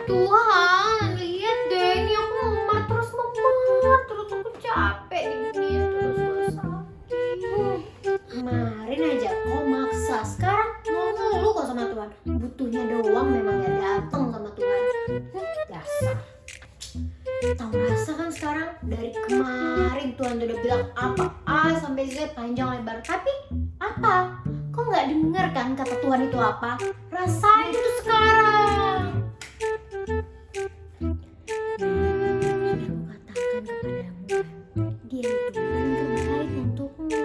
Tuhan, lihat deh, ini aku memar terus, aku capek diginiin terus sakit. Kemarin aja kau maksa, sekarang ngeluh kok sama Tuhan. Butuhnya doang memang gak datang sama Tuhan. Dasar. Tahu rasa kan sekarang, dari kemarin Tuhan udah bilang apa A sampai Z panjang lebar, tapi apa? Kau nggak dengar kan kata Tuhan itu apa? Rasain itu sekarang. Sudah kukatakan kepadamu kan, dia itu paling terbaik untukmu.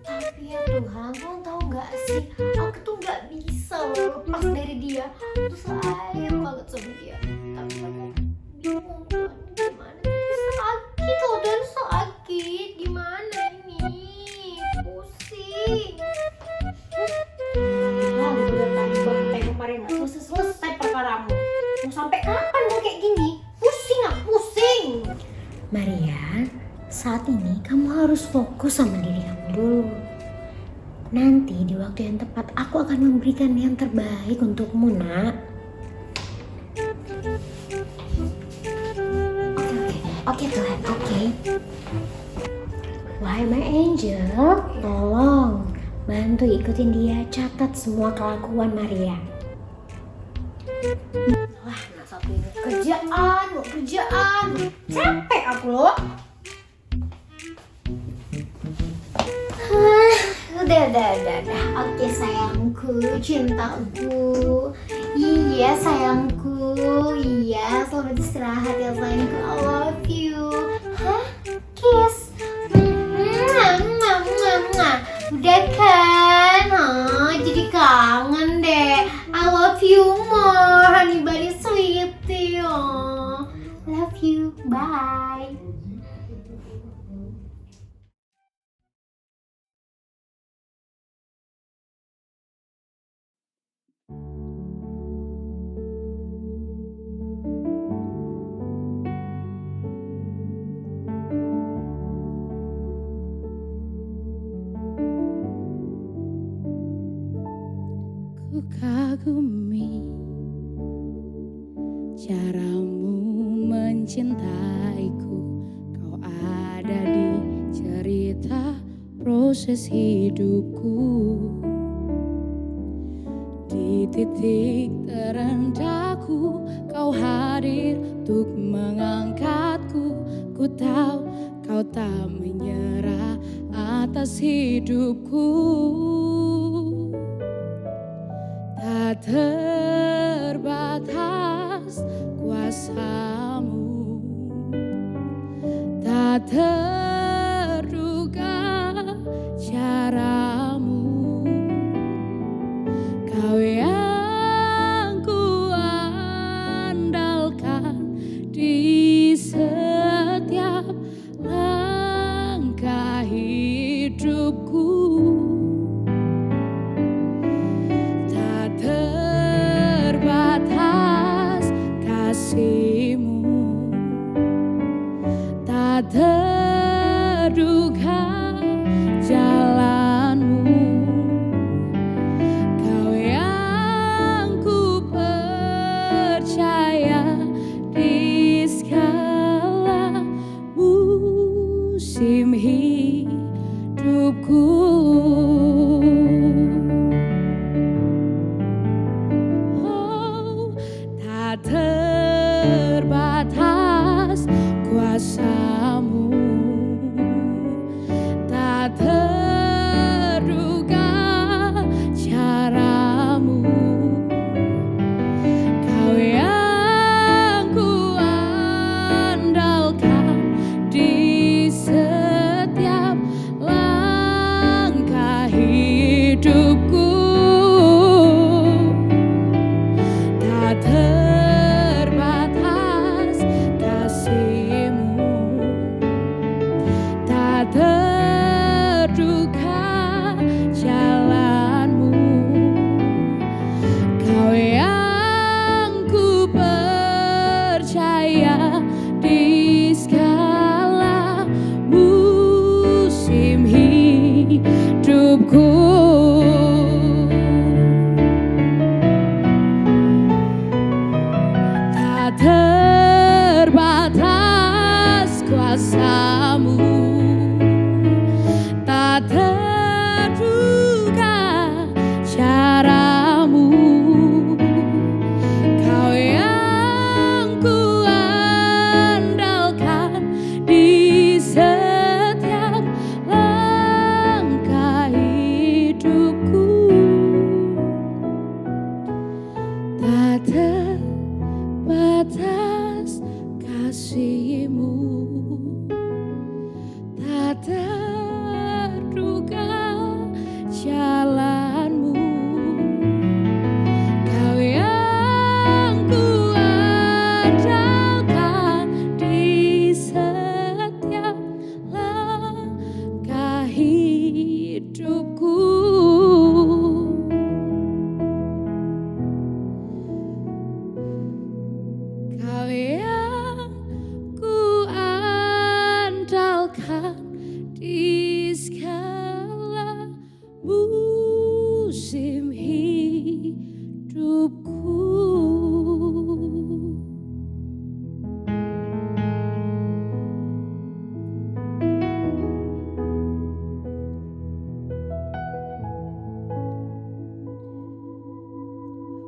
Tapi ya Tuhan, kau tahu nggak sih, aku tuh nggak bisa loh lepas dari dia. Aku tuh sayang banget sama dia. Tapi aku bingung Tuhan, gimana? Sakit loh Tuhan, sakit. Gimana ini? Pusing. Udah tadi sampai kemarin nggak selesai perkaramu. Mau sampai kapan kau kayak gini? Pusing ah, pusing. Maria, saat ini kamu harus fokus sama diri kamu dulu. Nanti di waktu yang tepat aku akan memberikan yang terbaik untukmu, nak. Oke Tuhan, oke. Wahai my angel, tolong bantu ikutin dia, catat semua kelakuan Maria. Wah, nah satu ini kerjaan, capek aku loh. Udah. Oke sayangku, cintaku. Iya sayangku, iya selamat istirahat ya sayangku. I love you. Hah? Kiss. Udah kan? Jadi kangen deh. I love you more, honey bunny sweetie. Love you. Bye. Ku kagumi caramu mencintaiku. Kau ada di cerita proses hidupku. Di titik terendahku kau hadir untuk mengangkatku. Ku tahu kau tak menyerah atas hidupku. Tak terbatas kuasamu, tak terduga caramu. Kau yang ku andalkan di setiap langkah hidupku. Tak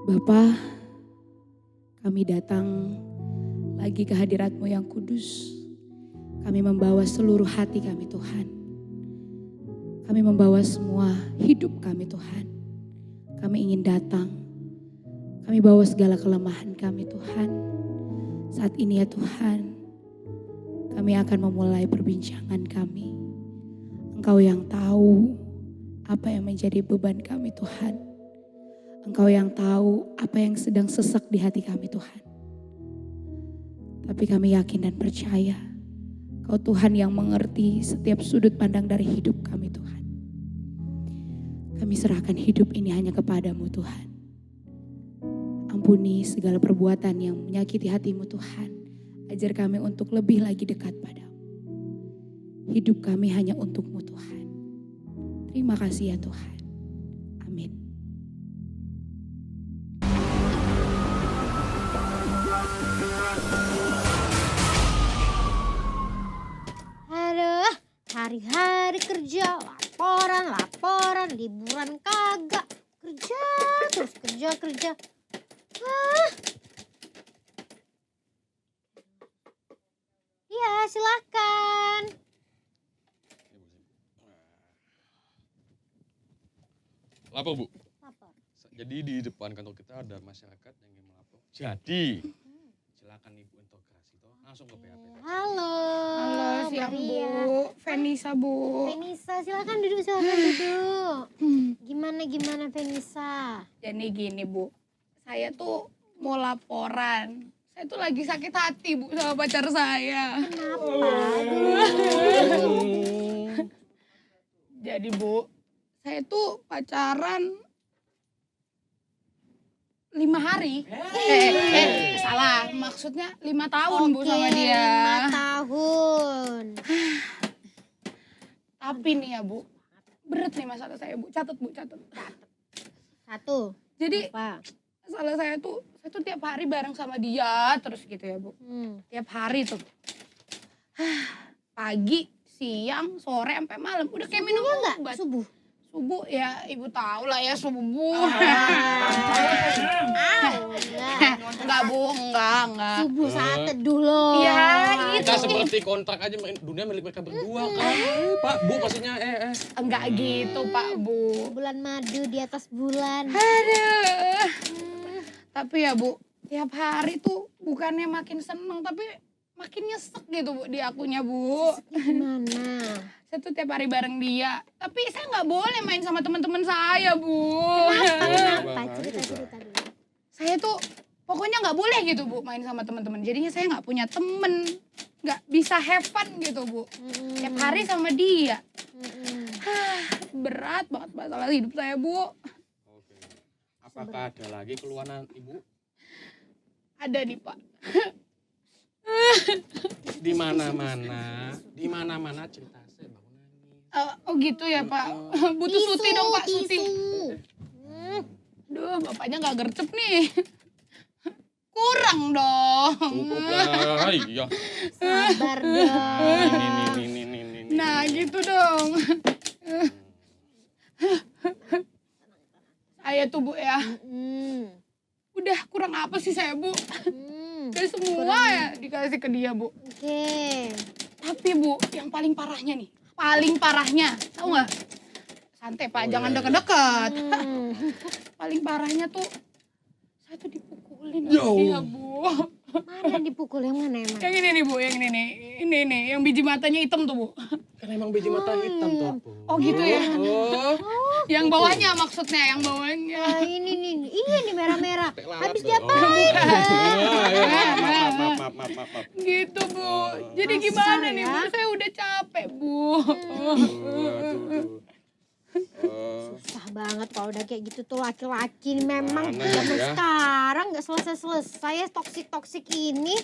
Bapa, kami datang lagi ke hadirat-Mu yang kudus. Kami membawa seluruh hati kami Tuhan. Kami membawa semua hidup kami Tuhan. Kami ingin datang. Kami bawa segala kelemahan kami Tuhan. Saat ini ya Tuhan, kami akan memulai perbincangan kami. Engkau yang tahu apa yang menjadi beban kami Tuhan. Engkau yang tahu apa yang sedang sesak di hati kami Tuhan. Tapi kami yakin dan percaya Kau Tuhan yang mengerti setiap sudut pandang dari hidup kami Tuhan. Kami serahkan hidup ini hanya kepadamu Tuhan. Ampuni segala perbuatan yang menyakiti hatimu Tuhan. Ajar kami untuk lebih lagi dekat padamu. Hidup kami hanya untukmu Tuhan. Terima kasih ya Tuhan. Amin. Aduh, hari-hari kerja, laporan, liburan kagak. Kerja, terus kerja. Iya, silakan. Lapor Bu. Lapor. Jadi di depan kantor kita ada masyarakat yang ingin melapor. Jadi silakan Ibu integrasi toh langsung ke PHP. Halo. Halo, siang Maria. Bu. Venisa Bu. Venisa, silakan duduk. Gimana Venisa? Jadi gini Bu, saya tuh mau laporan. Saya tuh lagi sakit hati Bu sama pacar saya. Kenapa? Jadi Bu, saya tuh pacaran 5 hari. Salah. Maksudnya 5 tahun Bu sama dia. 5 tahun. Tapi nih ya Bu, berat nih masalah saya Bu. Catat Bu, catat. 1. Jadi Apa? masalah saya tuh tiap hari bareng sama dia terus gitu ya Bu. Tiap hari tuh. Pagi, siang, sore, sampai malam. Udah kayak minum obat. Subuh. Subuh ya ibu tahu lah ya subuh. Enggak Bu, enggak. Subuh saat teduh loh. Iya, Kita seperti kontrak aja dunia milik mereka berdua kan. Pak, Bu maksudnya Enggak gitu Pak Bu. Bulan madu di atas bulan. Aduh. Tapi ya Bu, tiap hari tuh bukannya makin seneng tapi makin nyesek gitu Bu di akunya Bu. Gimana? Saya tuh tiap hari bareng dia, tapi saya nggak boleh main sama teman-teman saya Bu. Kenapa? Cerita dulu. Saya tuh pokoknya nggak boleh gitu Bu main sama teman-teman. Jadinya saya nggak punya temen, nggak bisa have fun gitu Bu. Tiap hari sama dia. Berat banget masalah hidup saya Bu. Oke. Apakah ada lagi keluaran Ibu? Ada nih Pak. Di mana-mana cerita saya bangun nangis. Oh gitu ya Pak. Butuh suti dong Pak, suti. Duh, bapaknya nggak gercep nih. Kurang dong. Cukup lah, iya. Sabar dong. Ini. Nah gitu dong. Saya tuh Bu ya, udah kurang apa sih saya Bu? Kayak semua ya dikasih ke dia Bu. Oke. Tapi Bu, yang paling parahnya nih, tahu nggak? Santai Pak, jangan deket-deket. Paling parahnya tuh, saya tuh dipukulin sama dia Bu. Mana yang dipukul, yang mana emang? Yang ini nih Bu, yang ini nih, yang biji matanya hitam tuh Bu. Kan emang biji mata hitam tuh. Oh gitu ya? Oh. Yang bawahnya maksudnya, yang bawahnya. Nah, ini merah-merah. Habis dia diapain? Maaf. Gitu Bu. Jadi Kasar gimana nih ya? Bu? Saya udah capek Bu. Susah banget kalau udah kayak gitu tuh laki-laki nih memang Mana zaman ya? sekarang nggak selesai ya toksik ini.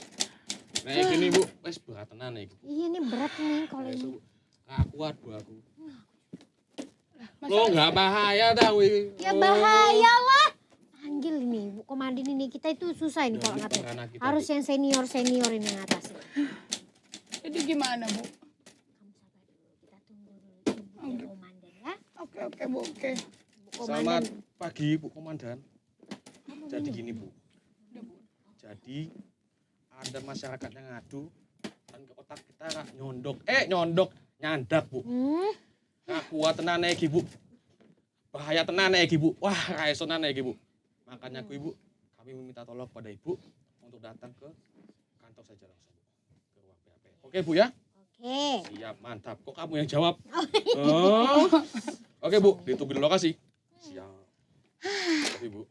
Nah ini Bu, wes berat tenan iki. Iya nih berat nih kalau ini. Nggak kuat Bu aku. Lo nggak bahaya dah wi. Ya bahaya lah. Panggil ini Bu Komandan ini, kita itu susah ini kalau ngatain. karena kita Harus yang senior ini yang ngatasin. Jadi gimana Bu? Kamu sabar dulu, kita tunggu dulu Bu Komandan ya. Oke Bu, oke. Bu Selamat Komandan. pagi Bu Komandan. Kamu Jadi gini Bu. Jadi ada masyarakat yang ngadu dan ke otak kita nyandak Bu. Nah, kuat tenan iki Bu. Bahaya tenan iki Bu. Wah, ra iso tenan iki Bu. Makanya Ibu, kami meminta tolong kepada Ibu untuk datang ke kantor saja langsung Bu. Ke ruang PHP. Oke Bu ya? Oke. Siap, mantap. Kok kamu yang jawab? Oh. Oke Bu, ditunggu di lokasi. Siap. Oke Bu.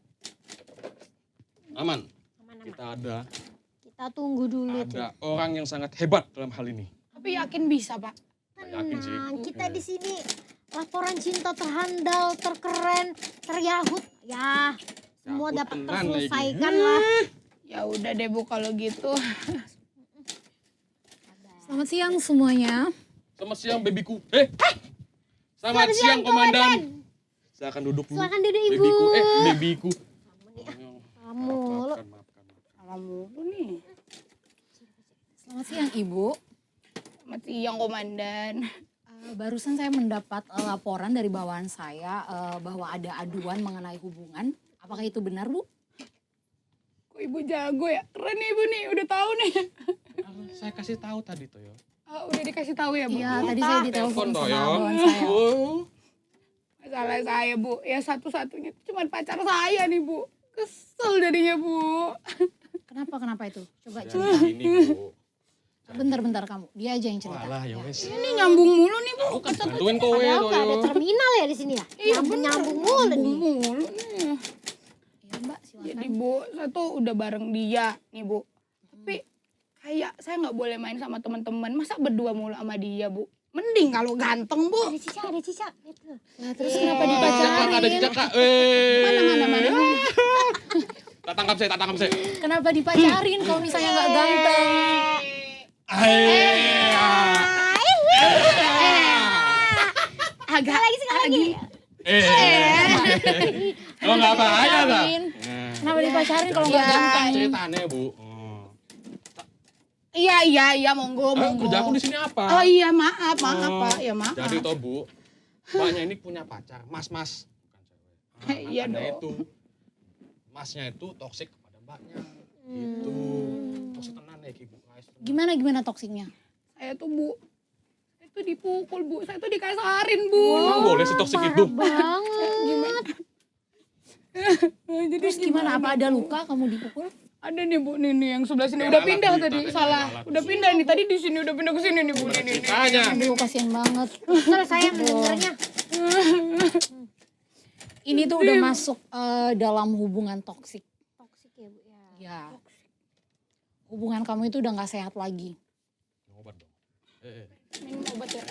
Aman. Kita Kita tunggu dulu tuh. ada orang yang sangat hebat dalam hal ini. Tapi yakin bisa, Pak? Yakin sih. Tenang, kita di sini laporan cinta terhandal, terkeren, teryahut. Ya, semua Yahut dapat tenan terselesaikan lah. Ya udah deh Bu kalau gitu. Selamat siang semuanya. Selamat siang babyku. Selamat siang komandan. Silakan duduk dulu. Silakan duduk, Ibu. Babyku, babyku. Kamu lu. Maafkan. Salam mulu nih. Selamat siang Ibu. Selamat siang Komandan. Barusan saya mendapat laporan dari bawahan saya bahwa ada aduan mengenai hubungan. Apakah itu benar Bu? Kok Ibu jago ya? Keren nih Ibu nih, udah tahu nih. Saya kasih tahu tadi Toyo. Udah dikasih tahu ya Bu? Iya tadi saya ditelepon sama Toyo. bawahan saya. Masalah saya Bu, ya satu-satunya cuma pacar saya nih Bu. Kesel jadinya Bu. Kenapa itu? Coba Jadi cerita. gini Bu. Bentar kamu, dia aja yang cerita. Walah ya wes. Ini nyambung mulu nih Bu. Aku kan bantuin kowe Padahal nggak ada Toyo. terminal ya di sini ya? Iya, Nyambung mulu nih. Nyambung mulu nih. Iya Mbak Jadi silakan. Bu, saya tuh udah bareng dia nih Bu. Tapi kayak saya nggak boleh main sama teman-teman. Masa berdua mulu sama dia Bu? Mending kalau ganteng Bu. Ada cicak gitu. Nah, terus kenapa Ada dipacarin? cicak Kak. Mana. Tak tangkap saya. Kenapa dipacarin kalau misalnya nggak ganteng? Agak Sekali lagi. Oh nggak bahaya tak? Kenapa dipacarin kalau nggak ganteng? Ceritanya Bu. Iya, monggo. Kerjaku di sini apa? Oh iya, maaf Pak. Ya maaf. Jadi toh Bu, mbaknya ini punya pacar, mas. Bukan cewek. Iya makanya dong. itu, masnya itu toksik kepada mbaknya. Gitu. Toksik tenan ya Bu. Gimana toksiknya? Saya tuh Bu, saya tuh dipukul Bu, saya tuh dikasarin Bu. Emang boleh si toksik itu? Banget. Jadi Terus gimana? Apa ada luka kamu dipukul? ada nih Bu, nih yang sebelah sini Kayak udah alat pindah Bu, tadi, kayak salah. alat. Udah pindah nih, tadi di sini udah pindah ke sini nih Bu. Nih. Ceritanya. Aduh kasihan banget. Kesel saya mendengarnya. Ini tuh udah masuk dalam hubungan toksik. Toksik ya Bu ya. Ya. Hubungan kamu itu udah gak sehat lagi. Obat dong. Minum obat ya.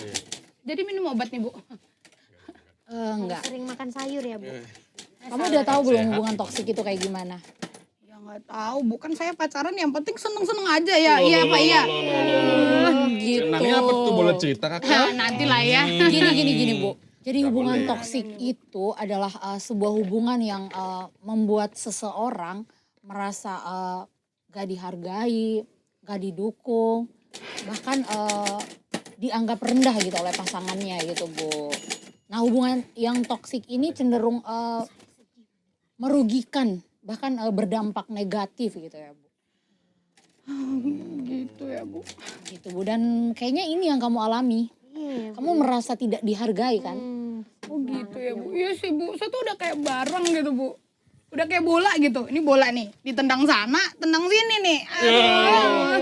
Jadi minum obat nih Bu. Enggak. Sering makan sayur ya Bu. Kamu udah tahu belum Sehat. hubungan toksik itu kayak gimana? Ya nggak tahu, bukan saya pacaran yang penting seneng-seneng aja ya. Iya Pak iya. Gitu. Senangnya apa tuh boleh cerita Kakak? Nanti lah ya. Gini Bu. Jadi Nggak hubungan boleh. toksik itu adalah sebuah hubungan yang membuat seseorang merasa gak dihargai, gak didukung, bahkan dianggap rendah gitu oleh pasangannya gitu Bu. Nah hubungan yang toksik ini cenderung merugikan, bahkan berdampak negatif gitu ya Bu. Gitu ya Bu. Gitu Bu, dan kayaknya ini yang kamu alami. Iya. Kamu merasa tidak dihargai kan? Oh gitu ya Bu. Iya sih Bu, saya tuh udah kayak barang gitu Bu. Udah kayak bola gitu. Ini bola nih, ditendang sana, tendang sini nih.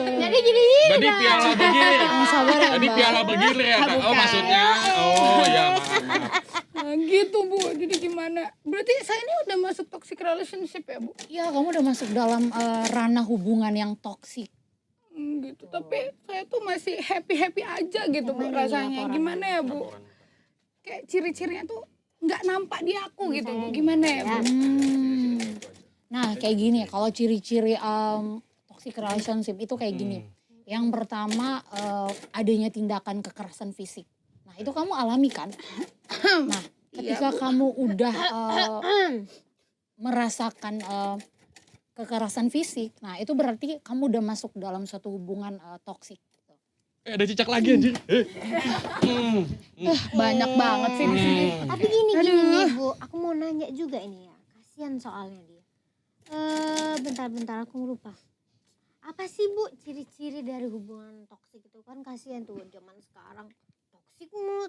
Jadi gini. Jadi piala bergilir. Sabar ya Jadi Mbak. piala bergilir ya Kak? Oh maksudnya, oh ya maaf. Nah, gitu Bu. Jadi gimana? Berarti saya ini udah masuk toxic relationship ya Bu? Iya, kamu udah masuk dalam ranah hubungan yang toksik. Gitu. Tapi saya tuh masih happy aja gitu Bu rasanya. Gimana ya Bu? Kayak ciri-cirinya tuh nggak nampak di aku gitu Bu. Gimana ya Bu? Nah, kayak gini, kalau ciri-ciri toxic relationship itu kayak gini. Yang pertama, adanya tindakan kekerasan fisik. Nah, itu kamu alami kan? Nah, ketika kamu udah merasakan kekerasan fisik, nah itu berarti kamu udah masuk dalam suatu hubungan toksik. Ada cicak lagi anjir. Banyak banget sih di sini. Tapi gini nih Bu, aku mau nanya juga ini ya. Kasihan soalnya dia. Bentar aku lupa. Apa sih Bu ciri-ciri dari hubungan toksik itu? Kan kasihan tuh zaman sekarang.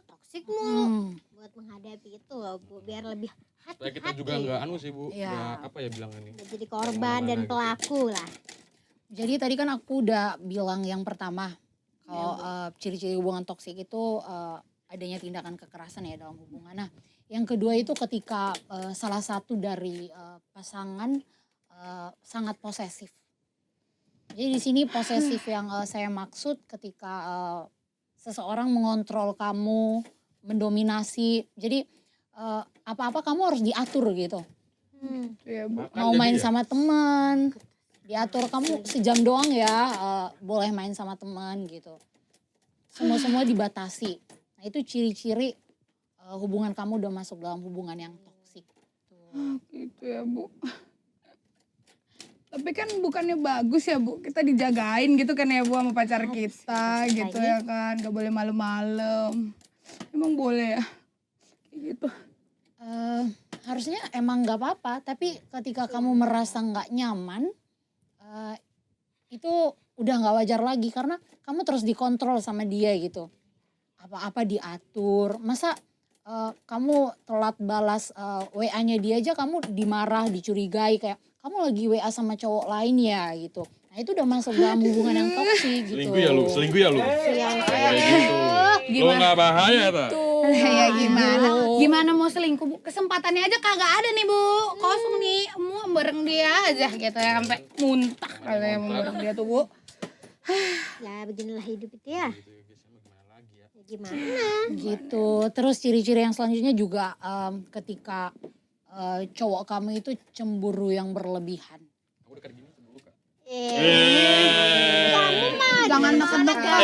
Toksik mulu. Buat menghadapi itu loh Bu, biar lebih Supaya hati-hati. kita juga nggak anu sih Bu, Iya. nggak apa ya bilangnya nih. Nggak jadi korban dan Kemana-mana gitu. pelaku lah. Jadi tadi kan aku udah bilang yang pertama, kalau ciri-ciri hubungan toksik itu adanya tindakan kekerasan ya dalam hubungan. Nah, yang kedua itu ketika salah satu dari pasangan sangat posesif. Jadi di sini posesif yang saya maksud ketika seseorang mengontrol kamu, mendominasi. Jadi apa-apa kamu harus diatur gitu. Iya Bu. Makan Mau jadi main ya? sama teman, diatur kamu sejam doang ya, boleh main sama teman gitu. Semua dibatasi. Nah itu ciri-ciri hubungan kamu udah masuk dalam hubungan yang toksik. Gitu ya Bu. Tapi kan bukannya bagus ya Bu, kita dijagain gitu kan ya Bu sama pacar kita gitu ya kan. Gak boleh malam-malam. Emang boleh ya? Kayak gitu. Harusnya emang nggak apa-apa, tapi ketika kamu merasa nggak nyaman, itu udah nggak wajar lagi karena kamu terus dikontrol sama dia gitu. Apa-apa diatur, masa kamu telat balas WA-nya dia aja kamu dimarah, dicurigai kayak kamu lagi WA sama cowok lain ya gitu. Nah itu udah masuk dalam hubungan yang toksik gitu. Selingkuh ya lu. Kayak gitu. Lu Gimana? nggak bahaya tak? Ya gimana? Gimana mau selingkuh Bu? Kesempatannya aja kagak ada nih Bu. Kosong nih, mau bareng dia aja gitu ya sampai muntah katanya mau bareng dia tuh Bu. Ya beginilah hidup itu ya. Ya gimana? Gitu. Terus ciri-ciri yang selanjutnya juga ketika cowok kamu itu cemburu yang berlebihan. Aku dekat gini dulu Kak. Kamu mah Jangan deket-deket.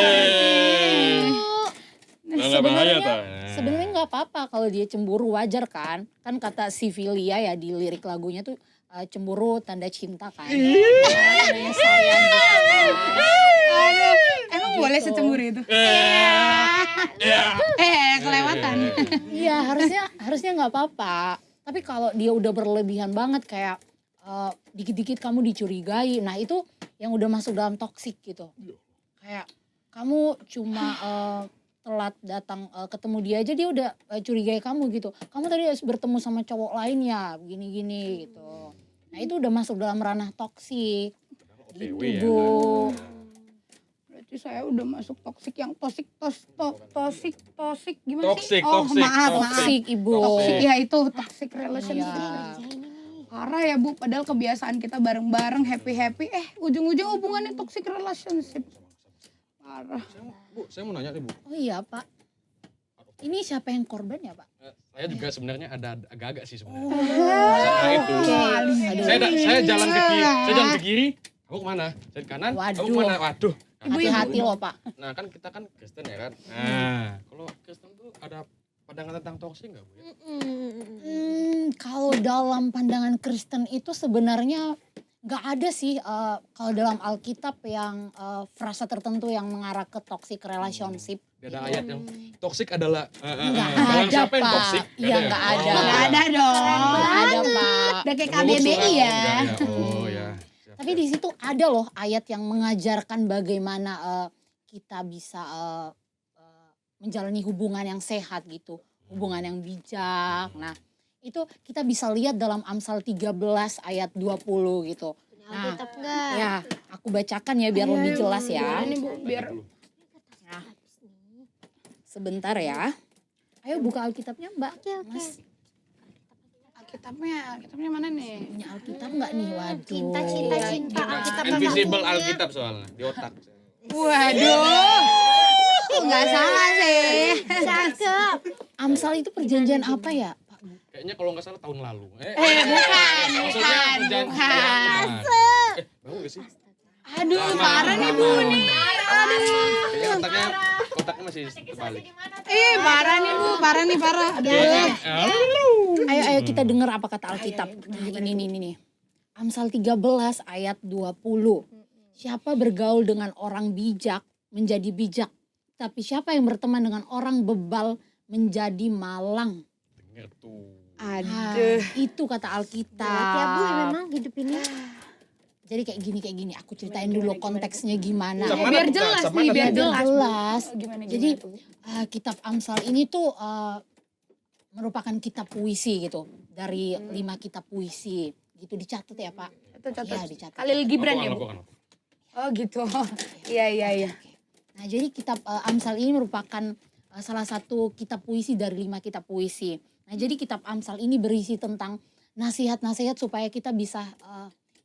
Nggak bahaya tak? Sebenarnya nggak apa-apa kalau dia cemburu, wajar kan? Kan kata Sivilia ya di lirik lagunya tuh cemburu tanda cinta kan. Tandanya sayang gitu kan. Aduh, emang boleh Gitu. secemburu itu? Kelewatan. Iya harusnya nggak apa-apa. Tapi kalau dia udah berlebihan banget kayak dikit-dikit kamu dicurigai, nah itu yang udah masuk dalam toksik gitu. Kayak kamu cuma telat datang ketemu dia aja dia udah curigai kamu gitu. Kamu tadi harus bertemu sama cowok lain ya, begini-gini gitu. Nah itu udah masuk dalam ranah toksik. Gitu OTW ya, Bu. Berarti saya udah masuk toksik yang toksik gimana Toxic, sih? Oh toxic, maaf. Toksik Ibu. Toxic ya itu toxic relationship. Iya. Parah ya Bu, padahal kebiasaan kita bareng-bareng happy-happy, ujung-ujung hubungannya toxic relationship. Parah. Saya mau nanya nih Bu. Oh iya Pak. Ini siapa yang korban ya Pak? Saya juga sebenarnya ada agak-agak sih sebenarnya. Oh, Karena itu. Aduh. Saya jalan ke kiri. Kamu kemana? Saya ke kanan. Waduh. Kamu kemana? Waduh. Hati-hati loh Pak. Nah kan kita kan Kristen ya kan. Nah kalau Kristen tuh ada pandangan tentang toksik nggak Bu ya? Kalau dalam pandangan Kristen itu sebenarnya nggak ada sih kalau dalam Alkitab yang frasa tertentu yang mengarah ke toxic relationship. Dia ada ayat yang toksik adalah Nggak barang ada siapa yang Pak. toksik? Iya nggak ada. Nggak ada dong. Nggak ada Pak. Udah kayak Menurut KBBI surat, ya. enggak ya. Oh ya. Siap, Tapi siap. di situ ada loh ayat yang mengajarkan bagaimana kita bisa menjalani hubungan yang sehat gitu, hubungan yang bijak. Nah, itu kita bisa lihat dalam Amsal 13 ayat 20 gitu. Nah, Alkitab enggak? ya, aku bacakan ya biar lebih jelas ya. Ini Bu, biar Nah, sebentar ya. Ayo buka Alkitabnya Mbak. Oke. Mas, Alkitabnya mana nih? punya Alkitab nggak nih? Waduh. Cinta. Alkitab Nah, invisible Alkitab soalnya di otak. Waduh. Nggak salah sih. Cakep. Amsal itu perjanjian apa ya? Pak? Kayaknya kalau nggak salah tahun lalu. Maksudnya bukan. Baru nggak sih? Aduh, parah nih Bu nih. Kayaknya otaknya masih terbalik. Parah nih Bu, parah. Aduh. Ayo kita dengar apa kata Alkitab. Nah, ini nih. Amsal 13 ayat 20. Siapa bergaul dengan orang bijak menjadi bijak. Tapi siapa yang berteman dengan orang bebal menjadi malang. Dengar tuh. Nah, Aduh. itu kata Alkitab. Berat ya Bu memang hidup ini. Jadi kayak gini. Aku ceritain dulu konteksnya gimana. Sama biar mana, jelas sama nih, mana? biar Biar jelas. Bu. jelas. Oh, gimana, Jadi tuh? kitab Amsal ini tuh merupakan kitab puisi gitu. Dari 5 kitab puisi. Gitu dicatat ya Pak? Itu catat. Iya dicatat. Khalil Gibran ya, Aku Bu? akan. Oh, gitu. Iya. Nah jadi kitab Amsal ini merupakan salah satu kitab puisi dari 5 kitab puisi. Nah jadi kitab Amsal ini berisi tentang nasihat-nasihat supaya kita bisa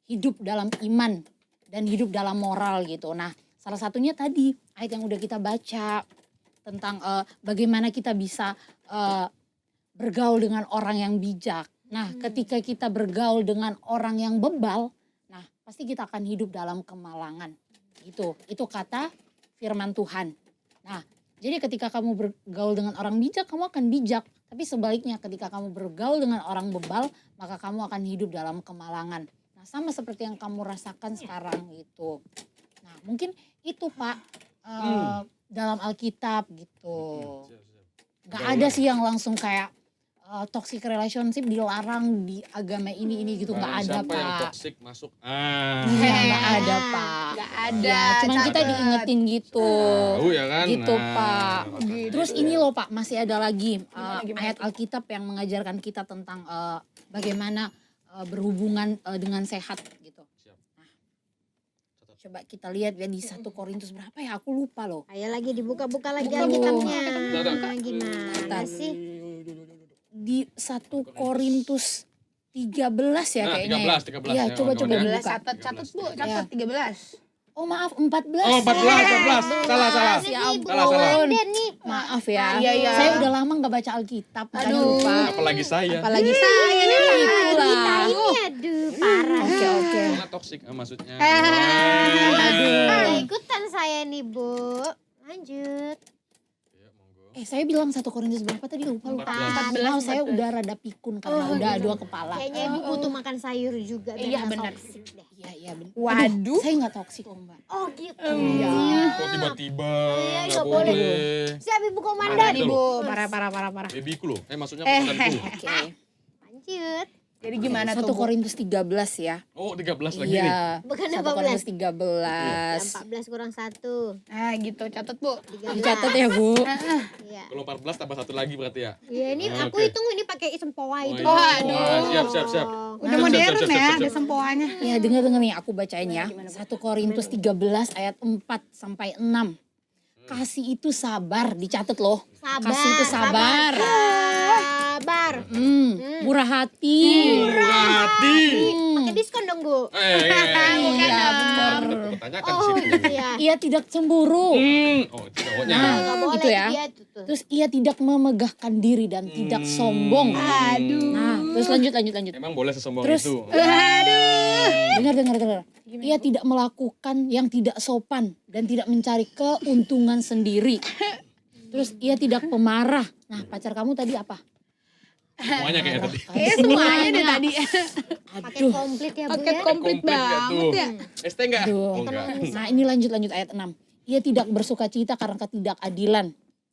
hidup dalam iman dan hidup dalam moral gitu. Nah salah satunya tadi ayat yang udah kita baca tentang bagaimana kita bisa bergaul dengan orang yang bijak. Nah ketika kita bergaul dengan orang yang bebal, nah pasti kita akan hidup dalam kemalangan. Gitu. Itu kata firman Tuhan. Nah, jadi ketika kamu bergaul dengan orang bijak, kamu akan bijak. Tapi sebaliknya ketika kamu bergaul dengan orang bebal, maka kamu akan hidup dalam kemalangan. Nah, sama seperti yang kamu rasakan sekarang gitu. Nah, mungkin itu Pak dalam Alkitab gitu. Gak ada sih yang langsung kayak toxic relationship dilarang di agama ini gitu. Gak ada Siapa yang Pak. toksik masuk? Iya, gak ada Pak. Gak ada. Ya, cuman kita catat. diingetin gitu. Tahu ya kan? Gitu, Nah, Pak. makanya Terus gitu. ini loh Pak, masih ada lagi Gimana ayat tuh? Alkitab yang mengajarkan kita tentang bagaimana berhubungan dengan sehat gitu. Siap. Nah, coba kita lihat ya di 1 Korintus berapa ya? Aku lupa loh. Ayo lagi dibuka-buka lagi Buka, Bu. Alkitabnya. Bentar. Gimana Bentar. sih? Di 1 Korintus 13 ya Nah, kayaknya. 13. Iya, Ya, coba kawan-kawan ya. buka. Catat Bu, Ya. catat 13. Oh maaf 14. Oh, 14. Salah. Ya Salah. ampun. Ada nih. Maaf ya. Iya. Saya udah lama nggak baca Alkitab. makanya Aduh. lupa. Apalagi saya. Apalagi saya nih. Itulah. Ini aduh parah. Oke. Soalnya toksik maksudnya. Ah, ikutan saya nih Bu. Lanjut. Ya, monggo. Saya bilang 1 Korintus berapa tadi lupa. 14. Maaf saya udah rada pikun karena udah dua kepala. Kayaknya Ibu butuh makan sayur juga. biar Iya, nggak benar. toksik deh. Iya benar. Waduh. Saya nggak toksik loh Mbak. Oh gitu. Kok tiba-tiba Iya, nggak nggak boleh. boleh. Siap Ibu Parah Komandan. nih Bu, parah. Babyku loh. Maksudnya komandanku. Oke. Lanjut. Jadi gimana 1 tuh Bu? Korintus 13 ya. Oh, 13 lagi nih. Iya. Bukan 1 Korintus 13. 14 kurang 1. Nah gitu, catat Bu. 13. Dicatat ya Bu. Iya. Kalau 14 tambah 1 lagi berarti ya. Iya ini aku Oke. hitung ini pakai sempoa itu. iya. Waduh. Wah, siap. Udah Siap, modern siap, ya, siap. ada sempoanya. Ya dengar nih aku bacain ya. 1 Korintus 13 ayat 4 sampai 6. Kasih itu sabar, dicatat loh. Sabar. Kasih itu sabar. Sabar. Murah hati. Murah hati. Pakai diskon dong Bu. Iya benar. Pertanyakan di Oh situ. iya. Ia tidak cemburu. Oh, itu cowoknya. Nah, Nggak boleh itu ya. dia tuh. Terus ia tidak memegahkan diri dan tidak sombong. Aduh. Nah, terus lanjut. Emang boleh sesombong Terus- itu. Dengar. Ia tidak melakukan yang tidak sopan dan tidak mencari keuntungan sendiri. Terus ia tidak pemarah. Nah, pacar kamu tadi apa? Semuanya kayak tadi. Kayaknya semuanya deh tadi. Paket Aduh. komplit ya Bu Paket ya. komplit Komplit nggak banget tuh? ya. ST enggak? Aduh. Oh, enggak. Nah, ini lanjut ayat 6. Ia tidak bersukacita karena ketidakadilan,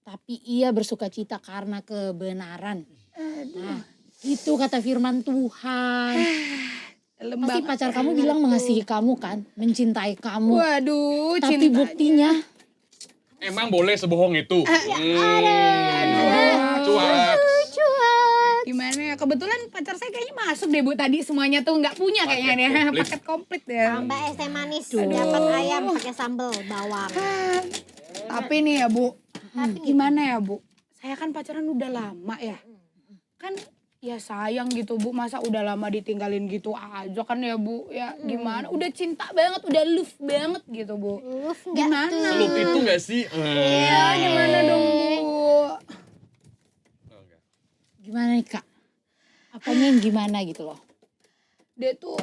tapi ia bersukacita karena kebenaran. Nah, itu kata firman Tuhan. Pasti pacar kamu bilang mengasihi kamu kan, mencintai kamu. Waduh, Tapi cinta. buktinya Emang boleh sebohong itu? Cuak. Gimana ya? Kebetulan pacar saya kayaknya masuk deh Bu tadi semuanya tuh nggak punya kayaknya nih. komplit. Paket komplit ya. Tambah es teh manis. Dapat ayam pakai sambal bawang. Tapi nih ya Bu, gimana ya Bu? Saya kan pacaran udah lama ya. Kan ya sayang gitu Bu, masa udah lama ditinggalin gitu aja kan ya Bu. Ya gimana, udah cinta banget, udah love banget gitu Bu. Enggak Gimana? tuh. Selup itu enggak sih? Ya gimana dong Bu? Oh, enggak. gimana nih Kak? Apanya yang gimana gitu loh. Dia tuh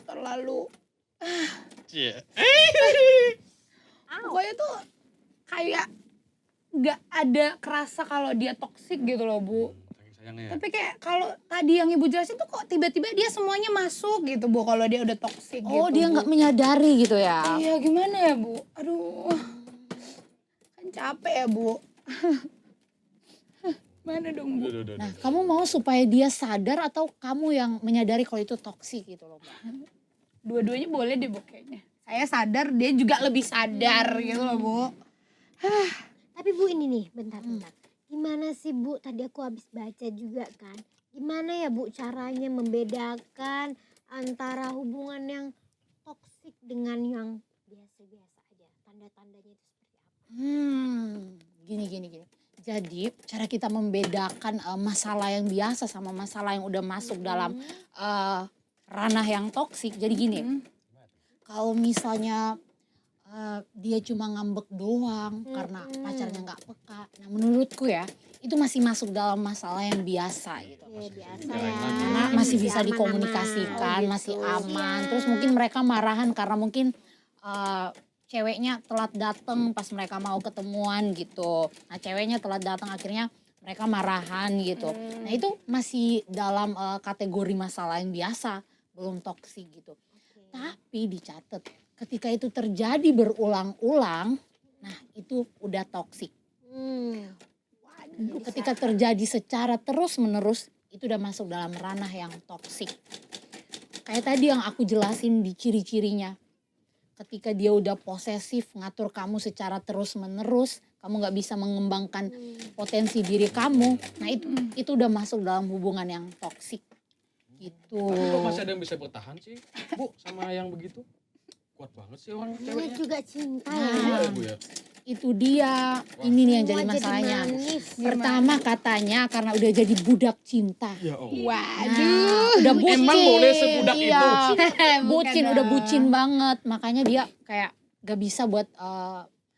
terlalu, Cie. pokoknya tuh kayak gak ada kerasa kalau dia toksik gitu loh Bu. Saking sayangnya ya. Tapi kayak kalau tadi yang Ibu jelasin tuh kok tiba-tiba dia semuanya masuk gitu Bu kalau dia udah toksik gitu. Oh, dia Bu. nggak menyadari gitu ya. Iya gimana ya Bu? Aduh. Kan capek ya Bu. Mana dong Bu? Nah, kamu mau supaya dia sadar atau kamu yang menyadari kalau itu toksik gitu loh, Mbak? Dua-duanya boleh deh Bu kayaknya. Saya sadar, dia juga lebih sadar gitu loh Bu. Tapi Bu ini nih, bentar-bentar. Gimana sih Bu, tadi aku habis baca juga kan. Gimana ya Bu caranya membedakan antara hubungan yang toksik dengan yang biasa-biasa aja. Tanda-tandanya itu seperti apa? Gini. Jadi cara kita membedakan masalah yang biasa sama masalah yang udah masuk dalam ranah yang toksik. Jadi gini, kalau misalnya dia cuma ngambek doang karena pacarnya nggak peka. Nah menurutku ya itu masih masuk dalam masalah yang biasa gitu. Ya biasa Jalanin ya. aja. Karena masih bisa aman-aman. dikomunikasikan, Oh, masih gitu. aman. Terus mungkin mereka marahan karena mungkin ceweknya telat datang pas mereka mau ketemuan gitu. Nah ceweknya telat datang akhirnya mereka marahan gitu. Nah itu masih dalam kategori masalah yang biasa, belum toksik gitu. Tapi dicatat ketika itu terjadi berulang-ulang, nah itu udah toksik. Ketika terjadi secara terus-menerus, itu udah masuk dalam ranah yang toksik. Kayak tadi yang aku jelasin di ciri-cirinya. Ketika dia udah posesif, ngatur kamu secara terus-menerus, kamu nggak bisa mengembangkan potensi diri kamu, nah itu udah masuk dalam hubungan yang toksik. Gitu. Tapi kok masih ada yang bisa bertahan sih, Bu, sama yang begitu? Kuat banget sih orang Namanya ceweknya. juga cinta Nah, ya. Iya, Bu ya. Itu dia, ini nih yang jadi Semua masalahnya. manis. Pertama katanya karena udah jadi budak cinta. Ya Allah. Waduh. Udah bucin. Emang boleh sebudak Iya. itu? Bucin, Bukan udah dong. bucin banget. Makanya dia kayak gak bisa buat,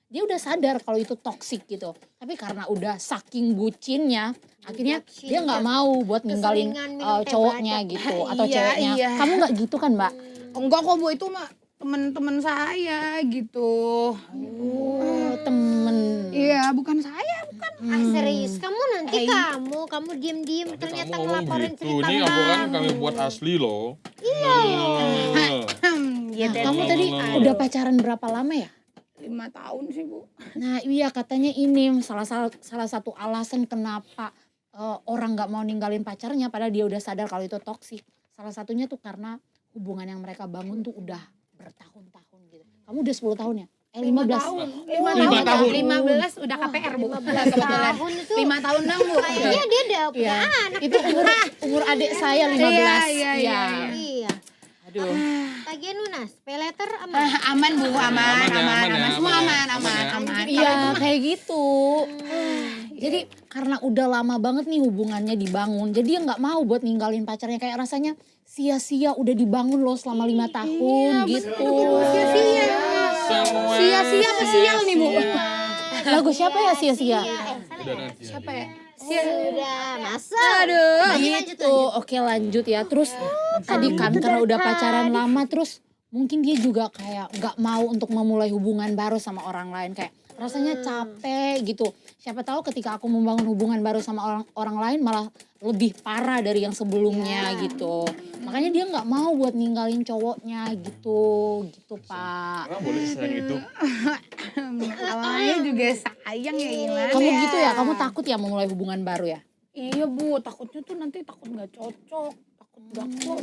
dia udah sadar kalau itu toksik gitu. Tapi karena udah saking bucinnya, akhirnya Budak dia nggak cinta. mau buat ninggalin Keseringan minum teh cowoknya badak. gitu. Atau Iya, ceweknya. iya. Kamu gak gitu kan Mbak? Enggak kok Bu, itu mah temen-temen saya gitu. Oh temen. Iya, bukan saya, bukan. Ah serius, kamu nanti Eh, kamu diem-diem Tapi ternyata kamu ngomong ngelaporin gitu, cerita ini laporan kamu. kami buat asli loh. Ya, Nah, kamu tadi udah pacaran berapa lama ya? 5 tahun sih Bu. Nah iya katanya ini salah satu alasan kenapa orang nggak mau ninggalin pacarnya padahal dia udah sadar kalau itu toksik. Salah satunya tuh karena hubungan yang mereka bangun tuh udah bertahun-tahun gitu. Kamu udah 10 tahun ya? 15 tahun. 5 Lima tahun. tahun. 15 udah KPR Bu. 15 tahun itu 5 tahun dong Bu. kayaknya dia udah punya Iya. anak. Itu umur adik saya 15. Iya. Iya. Aduh. Lagian Nunas, pay letter aman. Aman Bu, aman. ya, Semua ya, aman. ya. Iya kayak gitu. Jadi karena udah lama banget nih hubungannya dibangun. Jadi dia nggak mau buat ninggalin pacarnya. Kayak rasanya sia-sia udah dibangun loh selama 5 tahun gitu. Sia-sia. Semua. Sia-sia apa sial nih Bu? Lagu siapa ya sia-sia? Udah nanti. Siapa ya? Sudah masuk. Aduh. Gitu. Oke lanjut ya. Terus tadi kan karena udah pacaran lama terus mungkin dia juga kayak nggak mau untuk memulai hubungan baru sama orang lain kayak rasanya capek gitu. Siapa tahu ketika aku membangun hubungan baru sama orang lain malah lebih parah dari yang sebelumnya gitu. Makanya dia nggak mau buat ninggalin cowoknya gitu Pak. Orang boleh sayang itu. Awalnya juga sayang ya gimana Kamu gitu ya? Kamu takut ya memulai hubungan baru ya? Iya Bu, takutnya tuh nanti takut nggak cocok, takut nggak klop.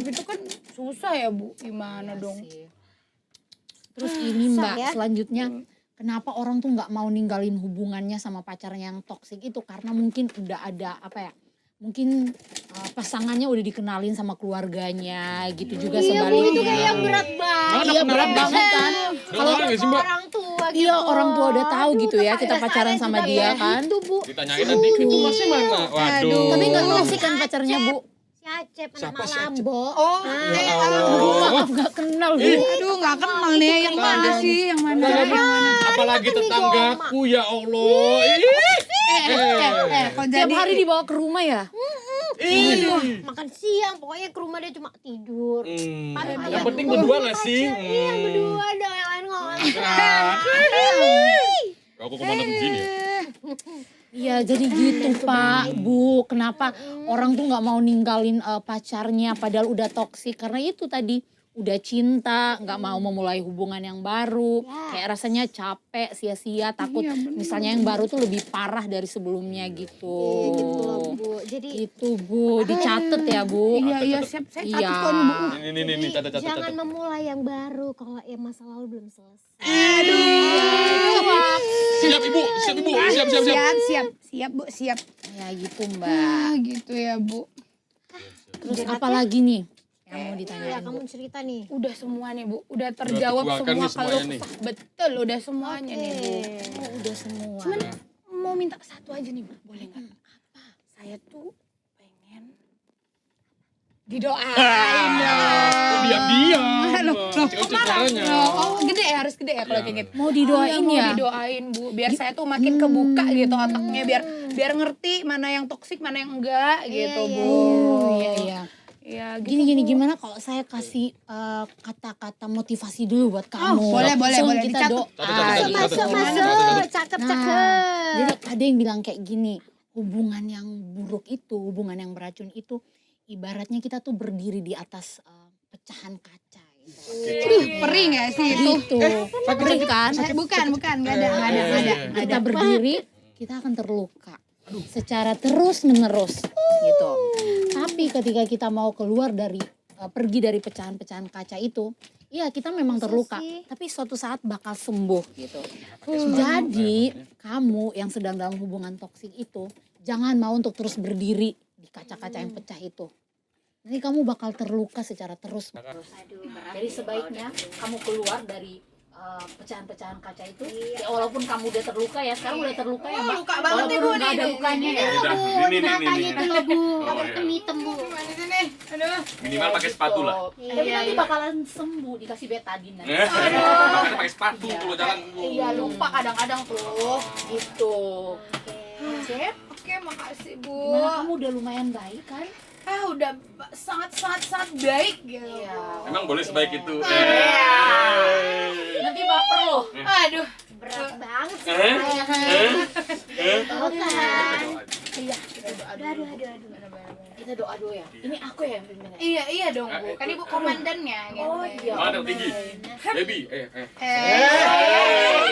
Itu kan susah ya Bu, gimana dong? Terus ini Mbak, ya. selanjutnya kenapa orang tuh nggak mau ninggalin hubungannya sama pacarnya yang toksik itu karena mungkin udah ada apa ya? Mungkin pasangannya udah dikenalin sama keluarganya gitu juga Iya Bu, itu sebaliknya. kayak berat banget. Iya berat banget kan. Kalau nggak sih Mbak? Orang tua gitu. Iya orang tua udah tahu gitu ya kita tetangga pacaran saya sama juga dia kayak kan. Gitu Bu. Ditanyain nanti itu masih mana? Waduh. Tapi nggak toksik kan pacarnya Bu. Si Acep, anak Siapa Mak si Acep? Lambo. Oh, Ya Aduh Allah. maaf nggak kenal Bu. aduh nggak kenal nih yang mana sih, yang mana? Apalagi tetanggaku ya Allah. Kok Tiap jadi hari dibawa ke rumah ya? Makan siang, pokoknya ke rumah dia cuma tidur. Yang penting berdua nggak sih? Iya berdua dong, yang lain ngomong. Aku kemana begini ya? Iya jadi gitu Pak, Bu. Kenapa orang tuh nggak mau ninggalin pacarnya padahal udah toksik karena itu tadi udah cinta, nggak mau memulai hubungan yang baru, Ya. kayak rasanya capek, sia-sia, takut Iya, bener. misalnya yang baru tuh lebih parah dari sebelumnya gitu. Iya gitu loh Bu. Jadi Itu Bu, dicatat ya Bu. Iya, siap. Saya Iya. catat kok nih, Bu. Ini catat. jangan memulai yang baru kalau yang masa lalu belum selesai. Siap Ibu. Siap, Bu, siap. Ya gitu Mbak. Gitu ya, Bu. Terus apa lagi nih yang mau Ya ditanyain Bu? kamu cerita nih. Udah semua nih, Bu. Udah terjawab terkuatkan semua nih semuanya keluh nih. kesah. Betul, udah semuanya nih, Bu. Oh, udah semua. Cuman mau minta satu aja nih, Bu. Boleh nggak? Apa? Saya tuh pengen didoain dong. Diam-diam. Loh, Kecil suaranya. Oh, gede ya, harus gede ya kalau kayak gitu. Mau didoain Iya, ya? mau didoain, Bu. Biar saya tuh makin kebuka gitu otaknya, biar ngerti mana yang toksik, mana yang enggak gitu, iya, Bu. Oh iya iya. Iya, gitu. Gini gimana kalau saya kasih kata-kata motivasi dulu buat kamu? boleh, Sebelum boleh. kita Dicatat. doa. Catat. Masuk. Cakep. Nah, jadi ada yang bilang kayak gini, hubungan yang buruk itu, hubungan yang beracun itu, ibaratnya kita tuh berdiri di atas pecahan kaca. Gitu. Perih nggak sih itu? Gitu. Perih kan? Bukan, nggak ada. Kita berdiri, kita akan terluka secara terus menerus gitu. Tapi ketika kita mau keluar dari pergi dari pecahan-pecahan kaca itu, iya kita memang terluka, tapi suatu saat bakal sembuh gitu. Jadi kamu yang sedang dalam hubungan toksik itu, jangan mau untuk terus berdiri di kaca-kaca yang pecah itu. Nanti kamu bakal terluka secara terus menerus. Jadi sebaiknya kamu keluar dari pecahan-pecahan kaca itu, ya walaupun kamu udah terluka ya, sekarang udah terluka ya Mbak. Luka banget nih, Bu, Walaupun nggak ada nih. lukanya ya. Bu, matanya tuh loh Bu. Oh, Agak iya. hitam Bu. Aduh. Minimal pakai sepatu lah. Tapi nanti bakalan sembuh dikasih betadine nanti. Makanya pakai sepatu kalau jalan. Iya lupa kadang-kadang tuh gitu. Cep, Oke, makasih, Bu. gimana kamu udah lumayan baik kan? Udah sangat baik gitu. Iya. Emang boleh sebaik itu. Nanti baper loh. Aduh. Berat banget sih. Eh? Kan. Iya, kita doa dulu. Aduh. Kita doa dulu ya. Ini aku ya yang pimpin ya? Iya dong, Bu. Kan Ibu komandannya gitu. Oh iya. Mana tinggi? Baby,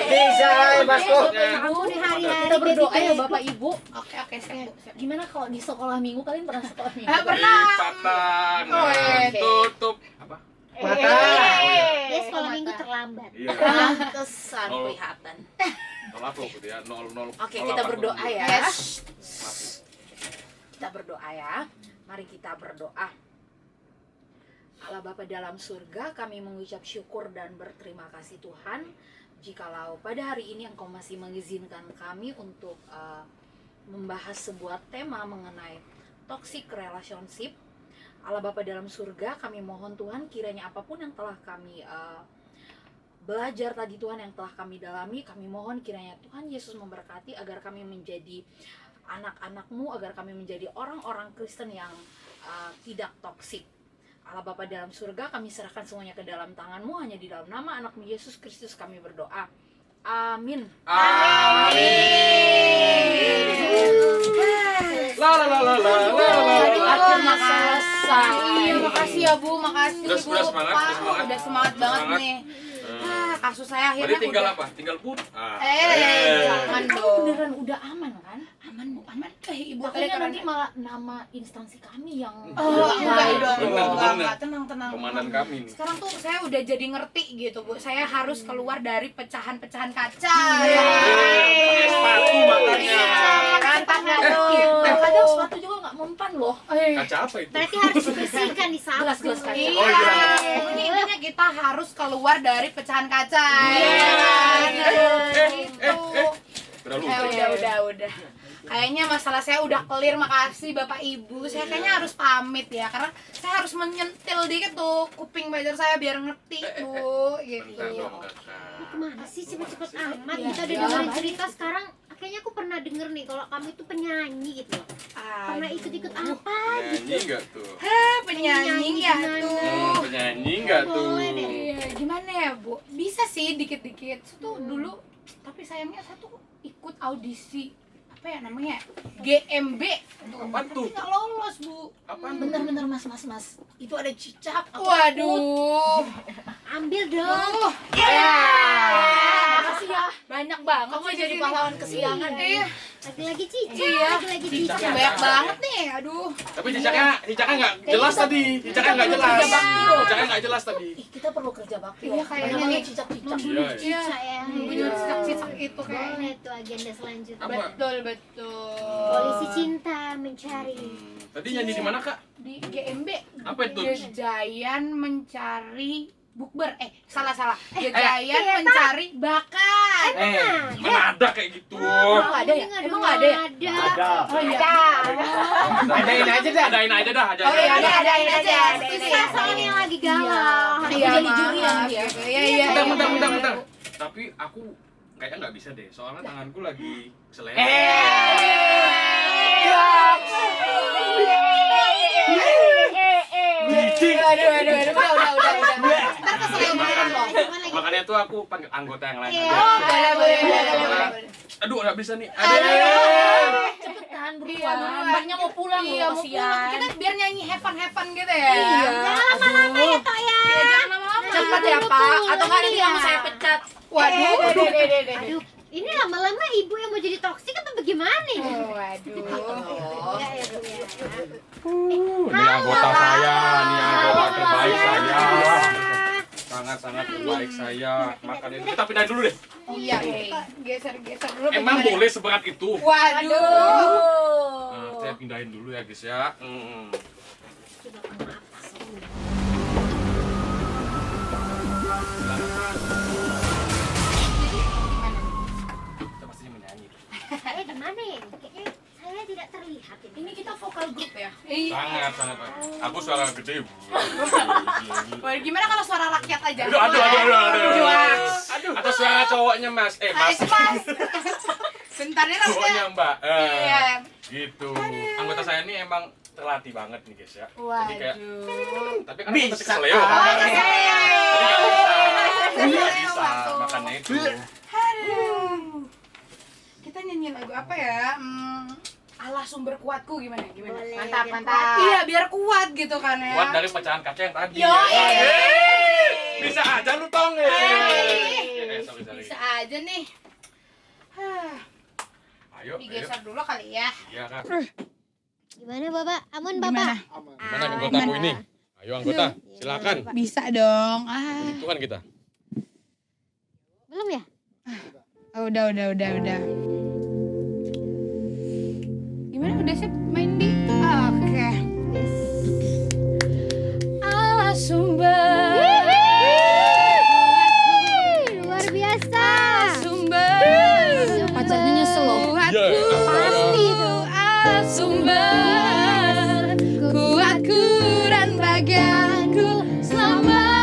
Bisa, Basko. Kamu di hari-hari Kita berdoa ya baby. Bapak Ibu. Oke, siap, Bu. Siap. Gimana kalau di sekolah minggu kalian pernah sekolah minggu? Pernah. Patang. Oke. Tutup. Apa? Mata. Dia sekolah minggu terlambat. Iya. Pantesan Oh. kelihatan. Tolak loh gitu ya. 0. Oke, kita berdoa ya. Yes. Kita berdoa ya. Mari kita berdoa. Allah Bapa dalam surga, kami mengucap syukur dan berterima kasih Tuhan, jikalau pada hari ini Engkau masih mengizinkan kami untuk membahas sebuah tema mengenai toxic relationship. Allah Bapa dalam surga, kami mohon Tuhan kiranya apapun yang telah kami belajar tadi Tuhan, yang telah kami dalami, kami mohon kiranya Tuhan Yesus memberkati agar kami menjadi anak-anak-Mu, agar kami menjadi orang-orang Kristen yang tidak toksik. Allah Bapa dalam surga, kami serahkan semuanya ke dalam tangan-Mu, hanya di dalam nama anak-Mu Yesus Kristus kami berdoa. Amin. Akhirnya selesai. Iya, makasih ya, Bu. Makasih, Udah Bu. semangat, Wah, udah semangat. udah semangat banget Semangat. nih. Kasus saya Berarti akhirnya tinggal udah. apa? Tinggal put. Jangan Kamu dong. beneran udah aman kan? Aman, Bu. Aman. Ibu Takutnya nanti malah nama instansi kami yang Oh, tidak enggak baik. dong. Benar. Enggak, tenang. Komandan kami nih. Sekarang tuh saya udah jadi ngerti gitu, Bu. Saya harus keluar dari pecahan-pecahan kaca. Pakai sepatu makanya. Mantap nggak tuh? Kadang sepatu juga nggak mempan loh. Kaca apa itu? Berarti harus dibersihkan di sapu. Gelas-gelas kaca. Iya, Oh, iya. ini intinya kita harus keluar dari pecahan kaca. Iya. Gitu. Udah lupa. Udah. Kayaknya masalah saya udah clear, makasih Bapak Ibu. Saya kayaknya harus pamit ya, karena saya harus menyentil dikit tuh kuping pacar saya biar ngerti tuh, gitu. Bentar dong, Kakak. Kemana sih cepet-cepet amat? Iya. Kita udah dengerin cerita sekarang. Kayaknya aku pernah denger nih kalau kamu itu penyanyi gitu. Pernah ikut-ikut apa? Penyanyi enggak tuh? Penyanyi ya tuh. Penyanyi enggak tuh? Boleh deh. Iya, gimana ya, Bu? Bisa sih dikit-dikit. Saya tuh dulu, tapi sayangnya saya tuh ikut audisi apa ya namanya? GMB. Apaan tuh? Nggak lolos, Bu. Apaan? Bentar mas. Itu ada cicak. Waduh. Ambil dong. Makasih ya. Banyak banget Kamu sih jadi di sini. pahlawan kesiangan. Iya. Lagi-lagi cicak, Iya. lagi-lagi Cicak. cicak. Banyak banget nih. Aduh. Tapi cicaknya nggak jelas tadi. Cicaknya nggak jelas. kerja bakti loh. Cicaknya nggak jelas tadi. Ih, kita perlu kerja bakti. Iya, loh. kayaknya Banyak nih. banget cicak-cicak. Iya. Iya. Cicak ya. Punya cicak-cicak itu Boleh kayaknya. tuh agenda selanjutnya. Apa? Betul. Polisi cinta mencari. Tadi nyanyi di mana kak? Di GMB. Apa itu? Gejayan mencari bukber. Salah. Gejayan iya, mencari bakat. Mana ada kayak gitu? Emang nggak ada ya? Emang nggak ada ya? Ada. Oh iya. Adain aja dah. Adain aja dah. Oh iya, adain aja. Kita soalnya yang lagi galau. Aku jadi juri ya. Iya. Bentar. Tapi aku kayaknya nggak bisa deh. Soalnya tanganku lagi selera. Aduh. Udah. Ntar keselamatan loh. Makanya tuh aku panggil anggota yang lain Iya. aja. Boleh. Aduh, nggak bisa nih. Cepetan Iya, buruan. Mbaknya mau pulang Iya, loh, mau pulang. kasihan. Kita biar nyanyi have fun gitu ya. Iya. Jangan lama-lama ya, Tok ya. Iya, jangan lama-lama. Cepat ya Pak, atau nggak nanti kamu saya pecat. Waduh. Aduh, ini lama-lama ibu yang mau jadi toksik apa bagaimana nih? Waduh. Enggak ya, Bu ya. Ini anggota saya, ini anggota terbaik saya. Sangat-sangat terbaik saya. Makan itu kita pindahin dulu deh. Iya, geser dulu. Emang bagaimana? boleh seberat itu? Waduh. Nah, saya pindahin dulu ya guys ya. Kita pastinya menyanyi. Gimana ya? Kayaknya saya tidak terlihat ini. Ini kita vokal grup ya. Iya. Sangat. Aku suara gede. Wah, gimana kalau suara rakyat aja? Aduh. Atau suara cowoknya mas. Mas. Mas. Bentar nih Cowoknya mbak. Iya. Gitu. Anggota saya ini emang terlatih banget nih guys ya. Jadi kayak, Waduh. tapi kan aku masih keseleo. Jadi nggak bisa. Makanya itu. Aduh. Kita nyanyi lagu apa ya? Allah sumber kuatku gimana? Boleh, Mantap. biar Iya, biar kuat gitu kan ya. Kuat dari pecahan kaca yang tadi. Yo, Bisa aja lu tong ya. Sorry. Bisa aja nih. Ayo. Digeser dulu kali ya. Iya kak. Gimana Bapak? Aman Gimana? Bapak? Gimana anggotaku ini? Ayo anggota, silakan. Bisa dong. Itu kan kita. Belum ya? Udah. Gimana udah siap main di? Oke. Allah sumber. Luar biasa. Sumber. Pacarnya nyesel loh. Pasti itu. Allah sumber. Kuatku dan bagianku selamanya.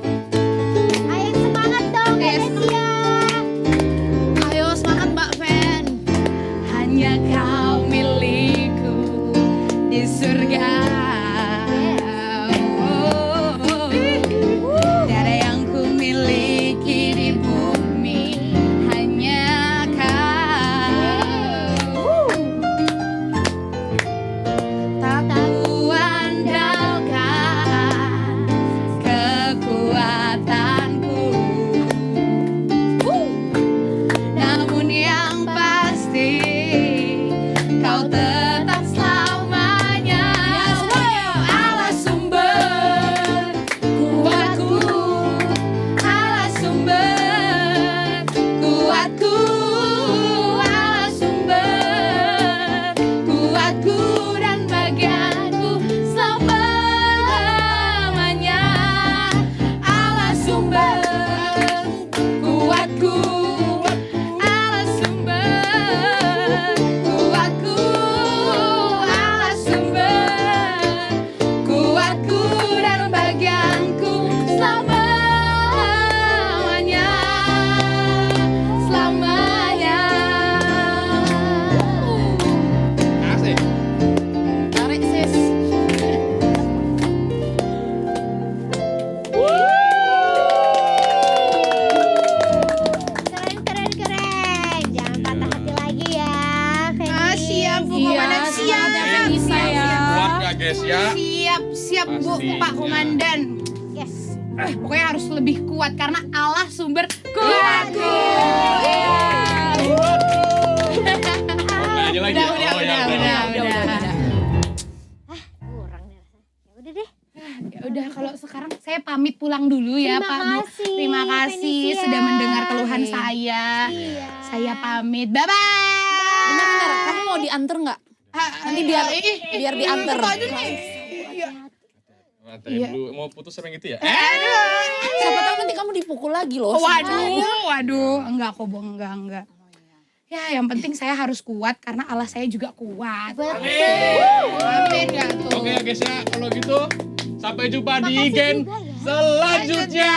Ayo semangat dong, Venesia. Ayo semangat Mbak Fen. Hanya kau milikku di surga. ya. Siap Bu, Pastinya. Pak Komandan. Yes. Pokoknya harus lebih kuat karena Allah sumber kuatku. Oke aja lagi. Udah. Kurang deh rasanya. Ya udah deh. Ya udah kalau sekarang saya pamit pulang dulu ya Terima Pak Bu. kasih, Terima kasih Fenisia. sudah mendengar keluhan saya. Iya. Saya pamit. Bye bye. Bentar, kamu mau diantar nggak? Nanti biar diantar. Rantai dulu, mau putus sering gitu ya? Siapa tahu nanti kamu dipukul lagi loh. Waduh, enggak kok, Bang, enggak. Ya, yang penting saya harus kuat karena Allah saya juga kuat. Amin ya tuh. Oke ya guys ya, kalau gitu sampai jumpa di Makasih Gen juga ya. selanjutnya.